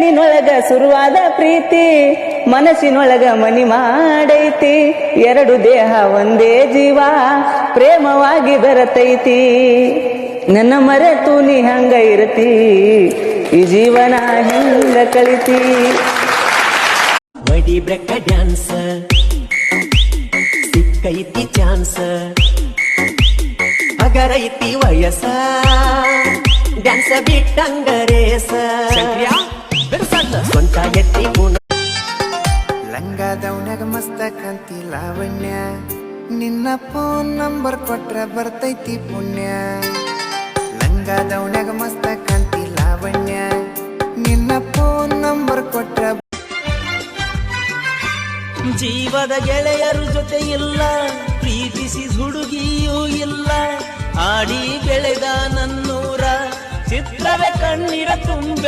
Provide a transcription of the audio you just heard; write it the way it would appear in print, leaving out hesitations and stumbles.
ಕಣ್ಣಿನೊಳಗ ಶುರುವಾದ ಪ್ರೀತಿ ಮನಸ್ಸಿನೊಳಗ ಮನಿ ಮಾಡೈತಿ ಎರಡು ದೇಹ ಒಂದೇ ಜೀವ ಪ್ರೇಮವಾಗಿ ಬೆರತೈತಿ ನನ್ನ ಮರೆತು ನೀ ಹಂಗ ಇರತಿ ಈ ಜೀವನ ಹೆಂಗ ಕಳಿತಿ ವಡಿ ಬ್ರೆಕ್ಕ ಡ್ಯಾನ್ಸ್ ಸಿಕ್ಕೈತಿ ಚಾನ್ಸ್ ಅಗರೈತಿ ವಯಸ್ಸ ಡ್ಯಾನ್ಸ ಬಿಟ್ಟಂಗರೇಸ ಸ್ವಂತ ಎತ್ತಿ ಲಂಗಾದವನ್ಯಾಗ ಮಸ್ತ ಕಾಂತಿ ಲಾವಣ್ಯ ನಿನ್ನ ಫೋನ್ ನಂಬರ್ ಕೊಟ್ರ ಬರ್ತೈತಿ ಪುಣ್ಯ ಲಂಗಾದವನ್ಯಾಗ ಮಸ್ತ ಕಾಂತಿ ಲಾವಣ್ಯ ನಿನ್ನ ಫೋನ್ ನಂಬರ್ ಕೊಟ್ರ ಜೀವದ ಗೆಳೆಯರು ಜೊತೆ ಇಲ್ಲ ಪ್ರೀತಿಸಿ ಹುಡುಗಿಯೂ ಇಲ್ಲ ಆಡಿ ಬೆಳೆದ ನನ್ನೂರ ಚಿತ್ರವೇ ಕಣ್ಣಿರ ತುಂಬೆಲ್ಲ